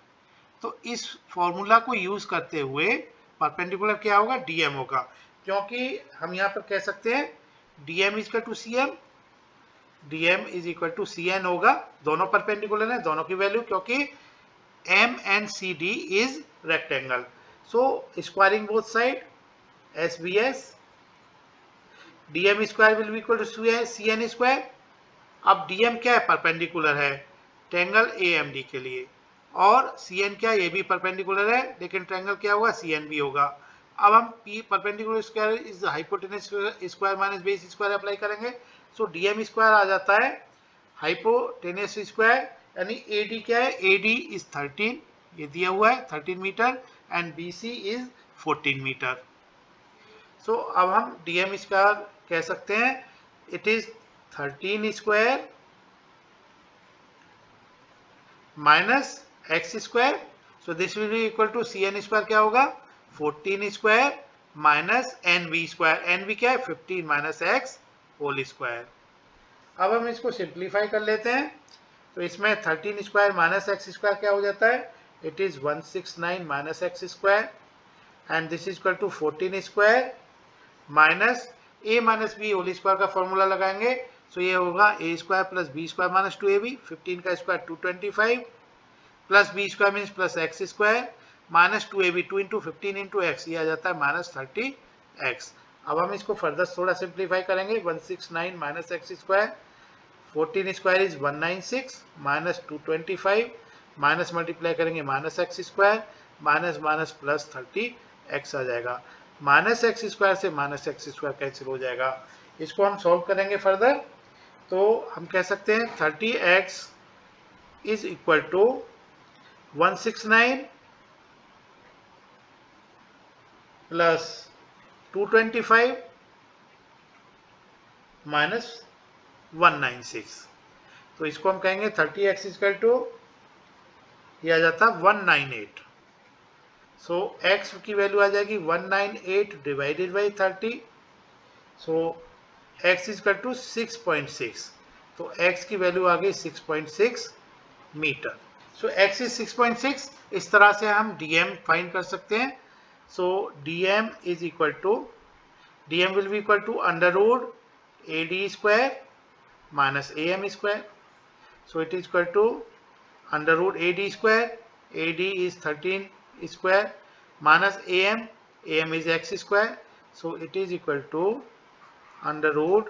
तो इस फॉर्मूला को यूज करते हुए परपेंडिकुलर क्या होगा, DM होगा, क्योंकि हम यहाँ पर कह सकते हैं DM is equal to CM, DM is equal to CN होगा, दोनों परपेंडिकुलर है, दोनों की वैल्यू, क्योंकि MNCD is rectangle. So squaring both side SBS, DM square will be equal to CN square. अब DM क्या है, परपेंडिकुलर है ट्रायंगल AMD के लिए, और CN क्या, ये भी परपेंडिकुलर है लेकिन ट्रायंगल क्या होगा, CNB होगा। अब हम P perpendicular square is hypotenuse square minus base square apply करेंगे। सो DM स्क्वायर आ जाता है हाइपोटेनस स्क्वायर, यानी AD क्या है, AD इज 13, ये दिया हुआ है 13 metre and BC is 14 metre. So अब हम DM स्क्वायर कह सकते हैं it is 13 square minus x square. So this will be equal to cn square क्या होगा 14 square minus nv square. nv क्या है 15 minus x whole square. अब हम इसको सिंप्लीफाई कर लेते हैं. तो इसमें 13 स्क्वायर माइनस एक्स स्क्वायर क्या हो जाता है, it is 169 minus X square and this is equal to 14 square minus A minus B whole square का फॉर्मूला लगाएंगे. सो ये होगा A square plus B square minus 2ab, 15 का square 225 plus B square means plus X square minus 2ab, 2 into 15 into X, ये आ जाता है minus 30x. अब हम इसको फर्दर थोड़ा सिंप्लीफाई करेंगे. 169 minus X square 14 square is 196 minus 225 minus multiply करेंगे minus X square minus minus plus 30x आ जाएगा. माइनस एक्स स्क्वायर से माइनस एक्स स्क्वायर कैंसिल हो जाएगा. इसको हम सॉल्व करेंगे फर्दर. तो हम कह सकते हैं 30x is equal to 169 plus 225 minus 196. तो इसको हम कहेंगे 30x इक्वल टू ये आ जाता 198. सो x की वैल्यू आ जाएगी 198 divided by 30. So x equal to 6.6. तो x की वैल्यू आ गई 6.6 मीटर. So x is 6.6. इस तरह से हम dm फाइंड कर सकते हैं. So dm is equal to dm will be equal to under root ad square minus am square. So it is equal to under root ad square. Ad is 13 square minus am. Am is x square. So it is equal to under root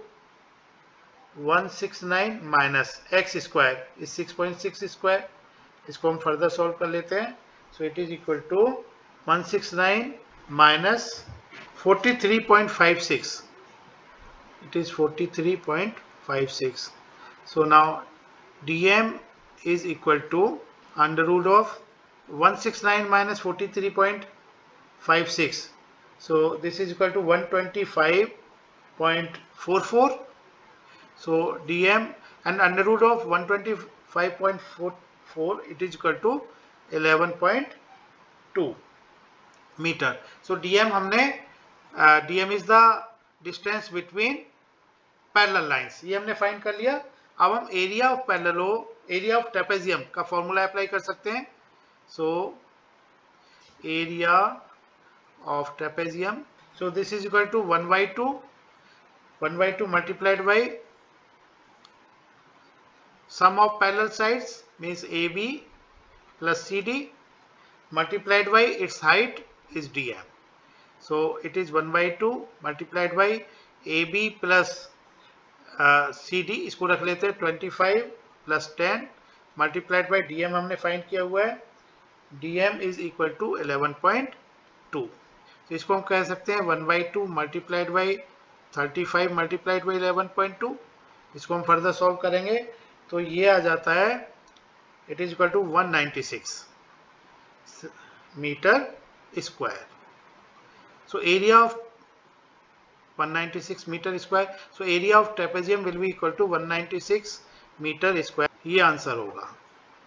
169 minus x square is 6.6 square. इसको हम further solve कर लेते हैं. So it is equal to 169 minus 43.56. It is 43.56. So now dm is equal to under root of 169 minus 43.56. So this is equal to 125.44. So dm and under root of 125.44 it is equal to 11.2 meter. So dm हमने dm is the distance between parallel lines, ये हमने find कर लिया. अब हम area of area of trapezium का formula apply कर सकते हैं. So area of trapezium, so this is equal to 1/2 multiplied by sum of parallel sides means AB plus CD multiplied by its height is dm. So it is 1/2 multiplied by AB plus CD, इसको रख लेते हैं 25 plus 10 multiplied by dm हमने find किया हुआ है. dm is equal to 11.2. तो इसको हम कह सकते हैं 1/2 मल्टीप्लाइड बाई 35 मल्टीप्लाइड बाई 11.2. इसको हम फर्दर सॉल्व करेंगे तो ये आ जाता है it is equal to 196 metre square. So area of 196 meter square. So area of trapezium will be equal to 196 meter square. ये आंसर होगा.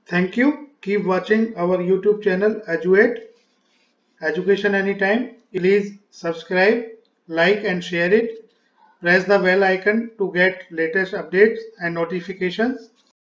Thank you. Keep watching our YouTube channel Eduate Education Anytime. Please subscribe, like and share it. Press the bell icon to get latest updates and notifications.